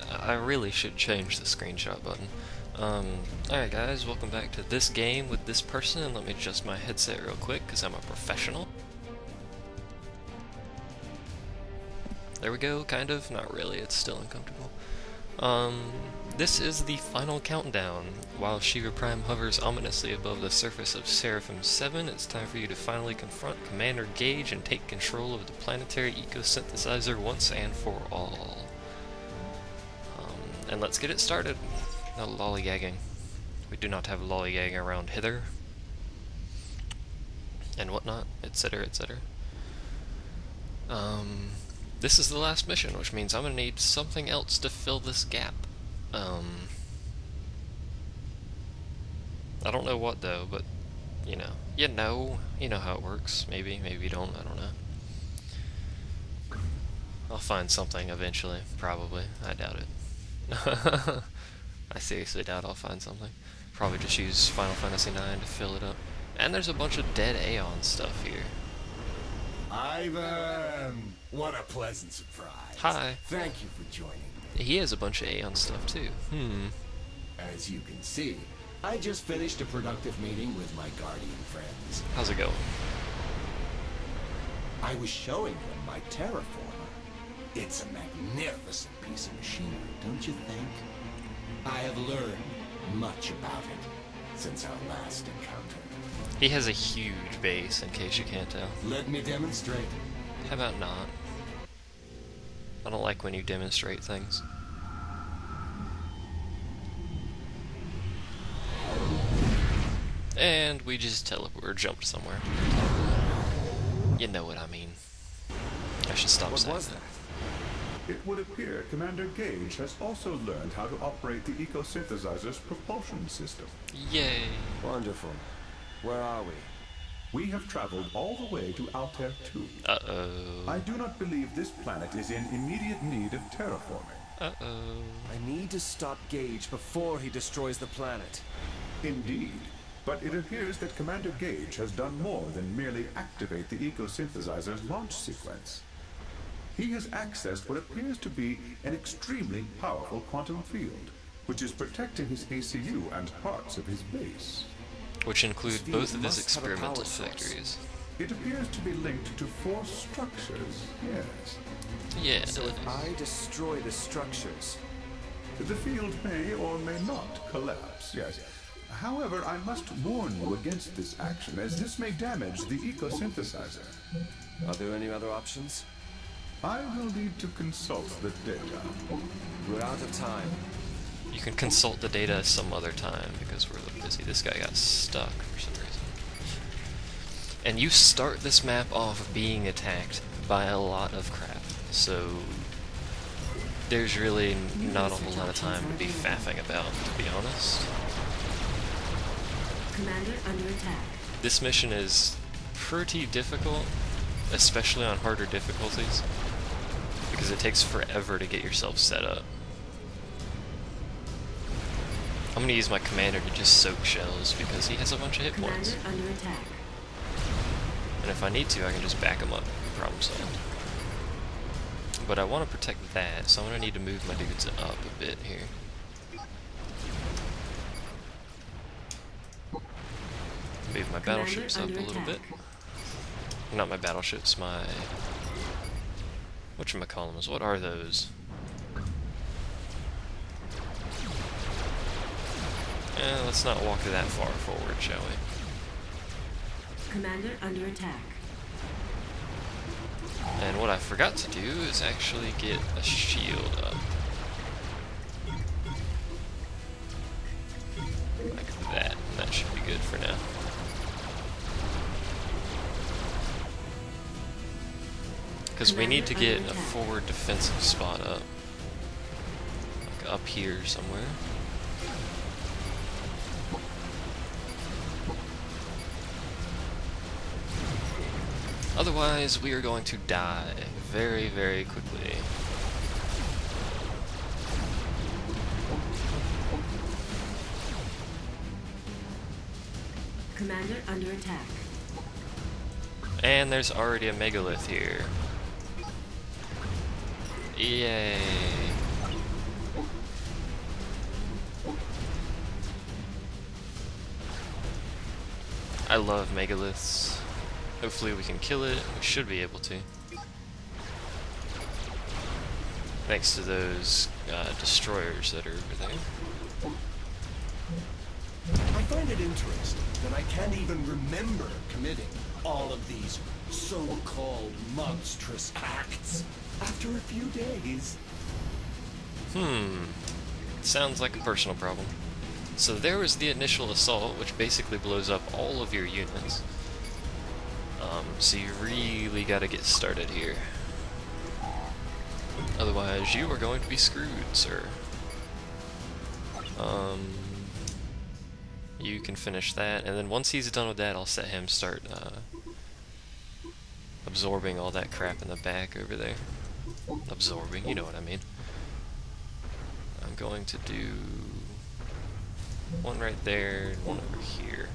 I really should change the screenshot button. Alright guys, welcome back to this game with this person, and let me adjust my headset real quick, because I'm a professional. There we go, kind of. Not really, it's still uncomfortable. This is the final countdown. While Shiva Prime hovers ominously above the surface of Seraphim 7, it's time for you to finally confront Commander Gage and take control of the planetary eco-synthesizer once and for all. And let's get it started. No lollygagging. We do not have lollygagging around hither. And whatnot, etc., etc. This is the last mission, which means I'm gonna need something else to fill this gap. I don't know what though, but you know how it works. Maybe you don't. I don't know. I'll find something eventually, probably. I doubt it. I seriously doubt I'll find something. Probably just use Final Fantasy IX to fill it up. And there's a bunch of dead Aeon stuff here. Ivan! What a pleasant surprise. Hi. Thank you for joining me. He has a bunch of Aeon stuff too. As you can see, I just finished a productive meeting with my Guardian friends. How's it going? I was showing them my terraformer. It's a magnificent piece of machinery, don't you think? I have learned much about it since our last encounter. He has a huge base, in case you can't tell. Let me demonstrate. How about not? I don't like when you demonstrate things. And we just teleport or jumped somewhere. You know what I mean. I should stop saying that. It would appear Commander Gage has also learned how to operate the eco-synthesizer's propulsion system. Yay! Wonderful. Where are we? We have traveled all the way to Altair 2. Uh-oh. I do not believe this planet is in immediate need of terraforming. Uh-oh. I need to stop Gage before he destroys the planet. Indeed. But it appears that Commander Gage has done more than merely activate the eco-synthesizer's launch sequence. He has accessed what appears to be an extremely powerful quantum field, which is protecting his ACU and parts of his base. Which include both of his experimental factories. It appears to be linked to 4 structures, yes. Yeah. So if I destroy the structures... The field may or may not collapse, yes. However, I must warn you against this action, as this may damage the eco-synthesizer. Are there any other options? I will need to consult the data. We're out of time. You can consult the data some other time, because we're a little busy. This guy got stuck for some reason. And you start this map off being attacked by a lot of crap, so there's really not a whole lot of time to be faffing about, to be honest. Commander under attack. This mission is pretty difficult, especially on harder difficulties, because it takes forever to get yourself set up. I'm gonna use my commander to just soak shells because he has a bunch of hit points. Commander under attack. And if I need to, I can just back him up. Problem solved. But I want to protect that, so I'm gonna need to move my dudes up a bit here. Move my battleships up a little bit. Not my battleships, my... whatchamacallums, what are those? Let's not walk that far forward, shall we? Commander under attack. And what I forgot to do is actually get a shield up. Like that, and that should be good for now. Because we need to get a forward defensive spot up. Like up here somewhere. Otherwise, we are going to die very, very quickly. Commander under attack. And there's already a megalith here. Yay. love megaliths. Hopefully we can kill it. We should be able to. Thanks to those destroyers that are over there. I find it interesting that I can't even remember committing all of these so-called monstrous acts after a few days. Sounds like a personal problem. So there was the initial assault, which basically blows up all of your units. So you really gotta get started here. Otherwise, you are going to be screwed, sir. You can finish that, and then once he's done with that, I'll set him start absorbing all that crap in the back over there. Absorbing, you know what I mean. I'm going to do one right there and one over here.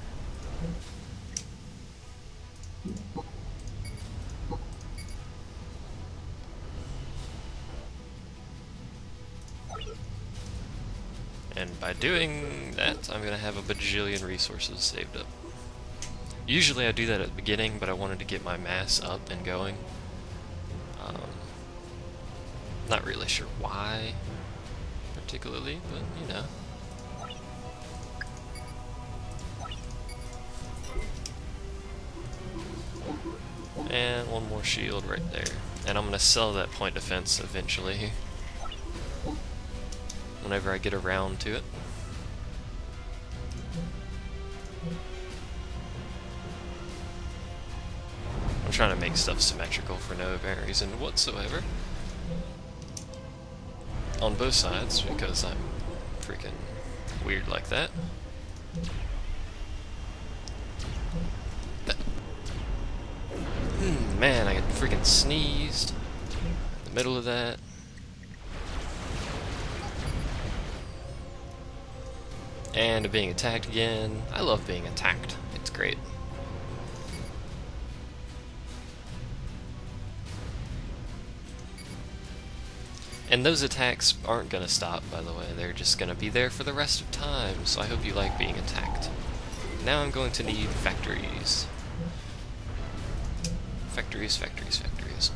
And by doing that, I'm going to have a bajillion resources saved up. Usually I do that at the beginning, but I wanted to get my mass up and going. Not really sure why, particularly, but you know. And one more shield right there. And I'm going to sell that point defense eventually, whenever I get around to it. I'm trying to make stuff symmetrical for no apparent reason whatsoever. On both sides, because I'm freaking weird like that. Man, I got freaking sneezed in the middle of that. And being attacked again. I love being attacked. It's great. And those attacks aren't going to stop, by the way. They're just going to be there for the rest of time, so I hope you like being attacked. Now I'm going to need factories. Factories, factories, factories.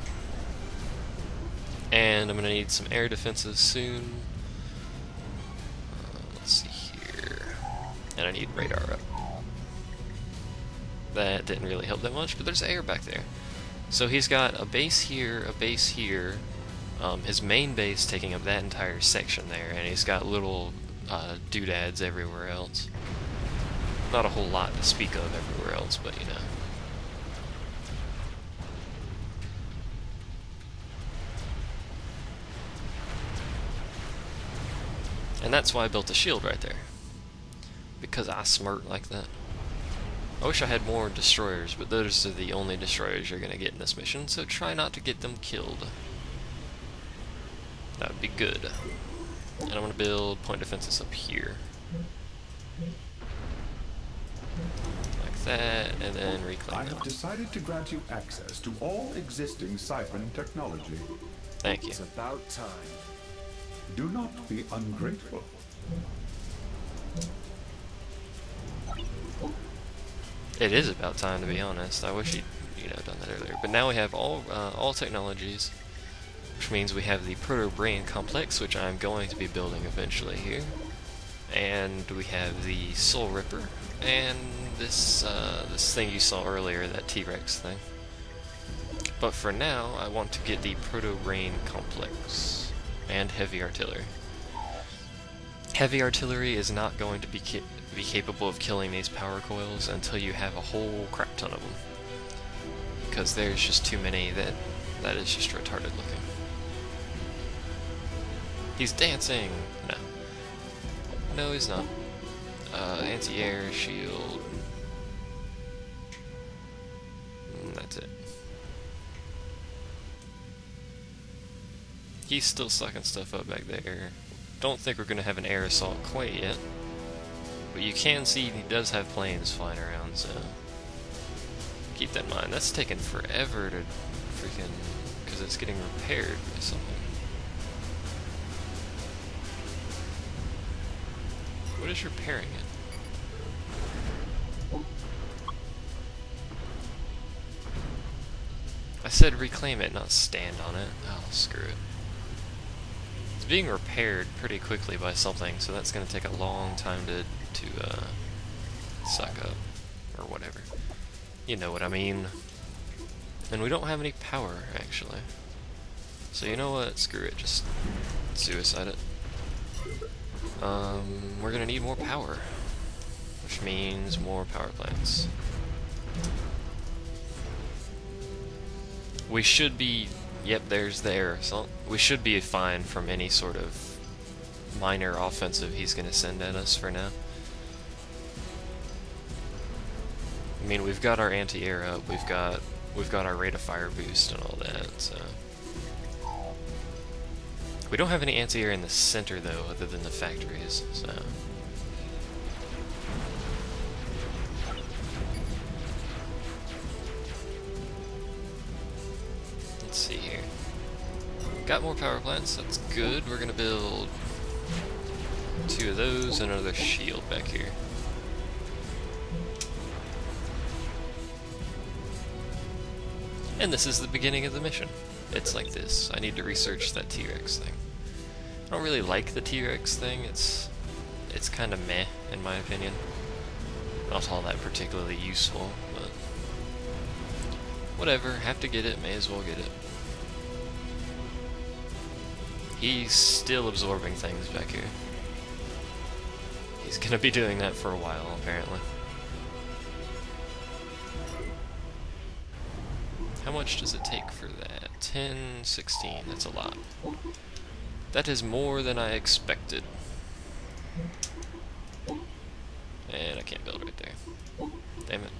And I'm going to need some air defenses soon. Let's see here. And I need radar up. That didn't really help that much, but there's air back there. So he's got a base here, a base here. His main base taking up that entire section there, and he's got little doodads everywhere else. Not a whole lot to speak of everywhere else, but you know. And that's why I built a shield right there. Because I smirk like that. I wish I had more destroyers, but those are the only destroyers you're going to get in this mission, so try not to get them killed. That would be good. And I'm going to build point defenses up here. Like that, and then reclaim I them. have decided to grant you access to all existing Siphon technology. Thank you. It's about time. Do not be ungrateful. It is about time, to be honest. I wish he'd, done that earlier. But now we have all technologies, which means we have the proto-brain complex, which I'm going to be building eventually here, and we have the Soul Ripper, and this this thing you saw earlier, that T-Rex thing. But for now, I want to get the proto-brain complex and heavy artillery. Heavy artillery is not going to be capable of killing these power coils until you have a whole crap ton of them, because there's just too many that is just retarded looking. He's dancing! No. No, he's not. Anti-air, shield. That's it. He's still sucking stuff up back there. Don't think we're going to have an air assault quite yet. But you can see he does have planes flying around, so keep that in mind. That's taken forever to freaking... because it's getting repaired by something. What is repairing it? I said reclaim it, not stand on it. Oh, screw it. It's being repaired pretty quickly by something, so that's going to take a long time to suck up. Or whatever. You know what I mean. And we don't have any power, actually. So you know what? Screw it. Just suicide it. We're going to need more power. Which means more power plants. We should be... Yep, there's the air assault. We should be fine from any sort of minor offensive he's going to send at us for now. I mean, we've got our anti-air up, we've got our rate of fire boost and all that, so... We don't have any anti-air in the center, though, other than the factories, so... Let's see here. Got more power plants, that's good. We're gonna build 2 of those and another shield back here. And this is the beginning of the mission. It's like this. I need to research that T-Rex thing. I don't really like the T-Rex thing. It's kind of meh, in my opinion. Not all that particularly useful, but... Whatever, have to get it, may as well get it. He's still absorbing things back here. He's gonna be doing that for a while, apparently. How much does it take for that? 10, 16, that's a lot. That is more than I expected. And I can't build right there. Damn it.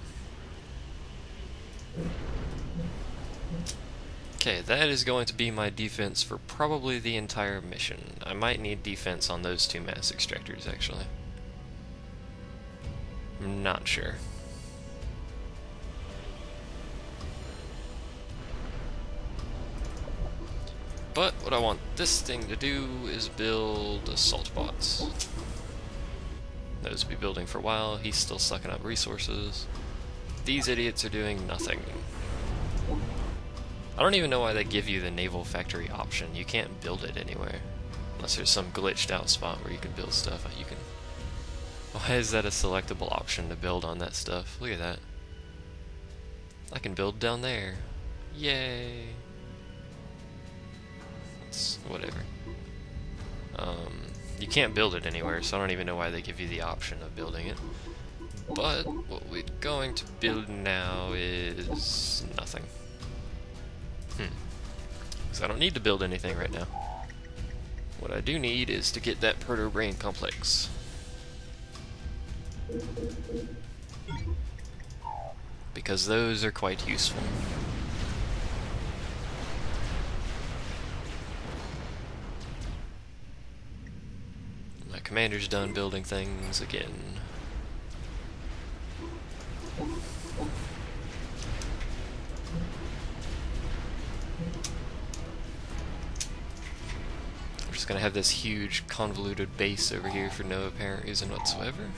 Okay, that is going to be my defense for probably the entire mission. I might need defense on those 2 mass extractors, actually. I'm not sure. But what I want this thing to do is build assault bots. Those will be building for a while. He's still sucking up resources. These idiots are doing nothing. I don't even know why they give you the naval factory option. You can't build it anywhere. Unless there's some glitched out spot where you can build stuff. You can... Why is that a selectable option to build on that stuff? Look at that. I can build down there. Yay! Whatever. You can't build it anywhere, so I don't even know why they give you the option of building it. But what we're going to build now is nothing. Because I don't need to build anything right now. What I do need is to get that proto-brain complex. Because those are quite useful. My commander's done building things again. We're just gonna have this huge convoluted base over here for no apparent reason whatsoever.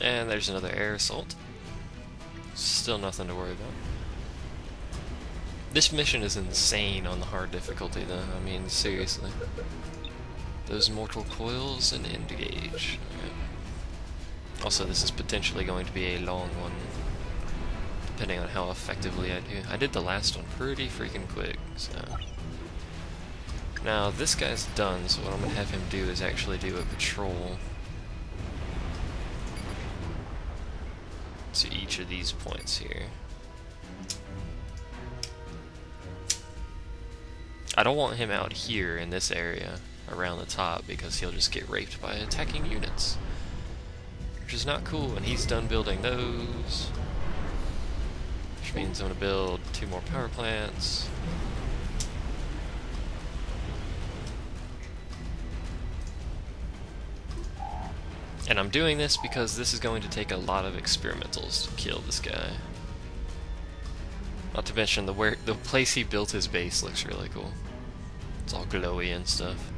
And there's another air assault. Still nothing to worry about. This mission is insane on the hard difficulty, though. I mean, seriously. Those mortal coils and engage. Right. Also, this is potentially going to be a long one, depending on how effectively I do. I did the last one pretty freaking quick, so... Now, this guy's done, so what I'm going to have him do is actually do a patrol to each of these points here. I don't want him out here in this area around the top because he'll just get raped by attacking units, which is not cool, and he's done building those, which means I'm going to build 2 more power plants. And I'm doing this because this is going to take a lot of experimentals to kill this guy. Not to mention the place he built his base looks really cool. It's all glowy and stuff.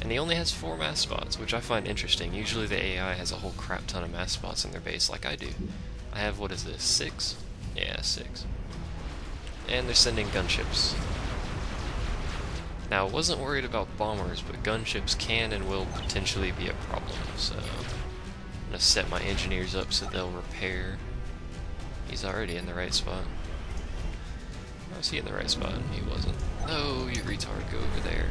And he only has 4 mass spots, which I find interesting. Usually the AI has a whole crap ton of mass spots in their base, like I do. I have, what is this, 6? Yeah, 6. And they're sending gunships. Now, I wasn't worried about bombers, but gunships can and will potentially be a problem, so I'm gonna set my engineers up so they'll repair. He's already in the right spot. Was he in the right spot? He wasn't. No, you retard, go over there.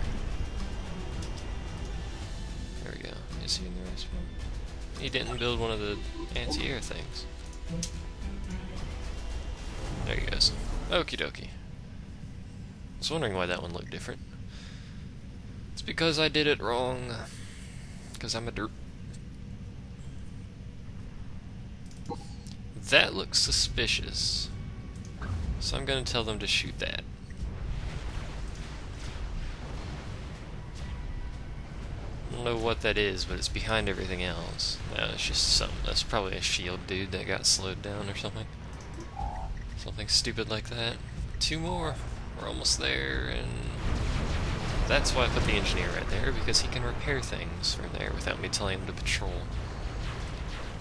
There we go. Is he in the right spot? He didn't build one of the anti-air things. There he goes. Okie dokie. I was wondering why that one looked different. It's because I did it wrong. Because I'm a derp. That looks suspicious. So I'm going to tell them to shoot that. I don't know what that is, but it's behind everything else. It's just something. That's probably a shield dude that got slowed down or something. Something stupid like that. 2 more. We're almost there, and that's why I put the engineer right there, because he can repair things from there without me telling him to patrol.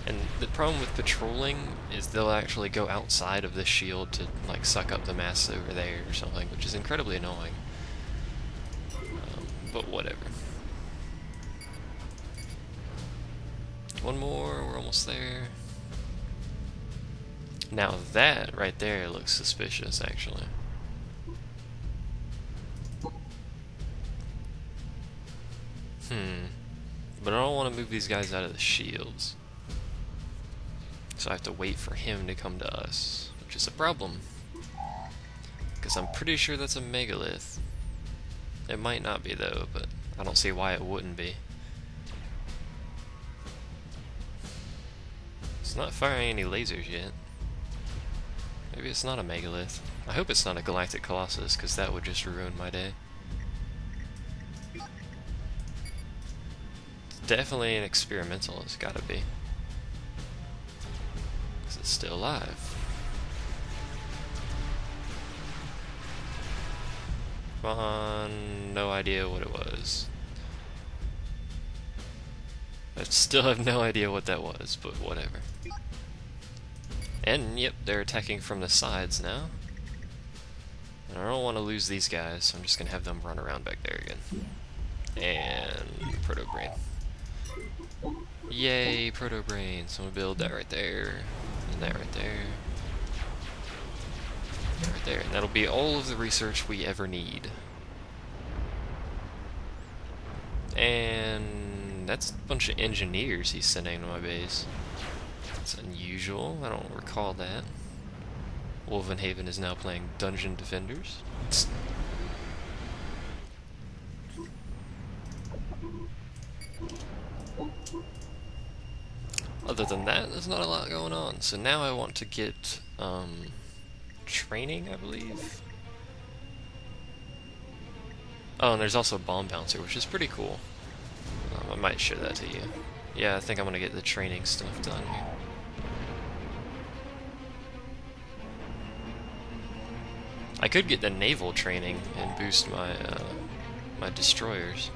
And the problem with patrolling is they'll actually go outside of the shield to like suck up the mass over there or something, which is incredibly annoying. But whatever. 1 more, we're almost there. Now that right there looks suspicious, actually. But I don't want to move these guys out of the shields. So I have to wait for him to come to us, which is a problem. Because I'm pretty sure that's a megalith. It might not be though, but I don't see why it wouldn't be. It's not firing any lasers yet. Maybe it's not a megalith. I hope it's not a galactic colossus, because that would just ruin my day. It's definitely an experimental, it's gotta be. Because it's still alive. Come on, no idea what it was. I still have no idea what that was, but whatever. And, yep, they're attacking from the sides now. And I don't want to lose these guys, so I'm just going to have them run around back there again. And Proto-Brain. Yay, Proto-Brain. So I'm going to build that right there, and that right there. That right there. And that'll be all of the research we ever need. And that's a bunch of engineers he's sending to my base. It's unusual. I don't recall that. Wolvenhaven is now playing Dungeon Defenders. Other than that, there's not a lot going on. So now I want to get training, I believe. Oh, and there's also Bomb Bouncer, which is pretty cool. I might show that to you. Yeah, I think I'm gonna get the training stuff done here. I could get the naval training and boost my my destroyers,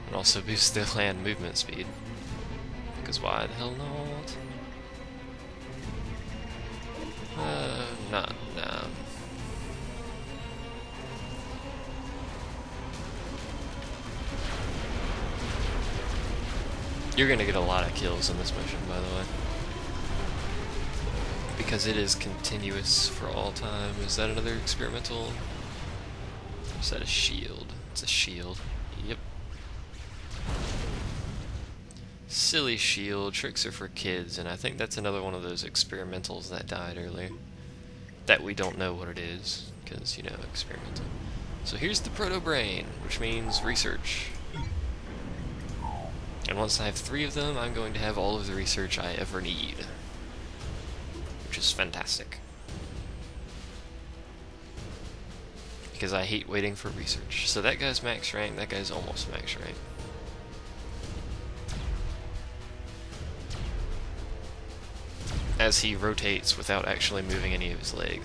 and also boost the land movement speed. Because why the hell not? Nah. You're gonna get a lot of kills in this mission, by the way. Because it is continuous for all time. Is that another experimental? Or is that a shield? It's a shield. Yep. Silly shield. Tricks are for kids, and I think that's another one of those experimentals that died earlier. That we don't know what it is, because, you know, experimental. So here's the Proto-Brain, which means research. And once I have 3 of them, I'm going to have all of the research I ever need. Which is fantastic. Because I hate waiting for research. So that guy's max rank, that guy's almost max rank. As he rotates without actually moving any of his legs.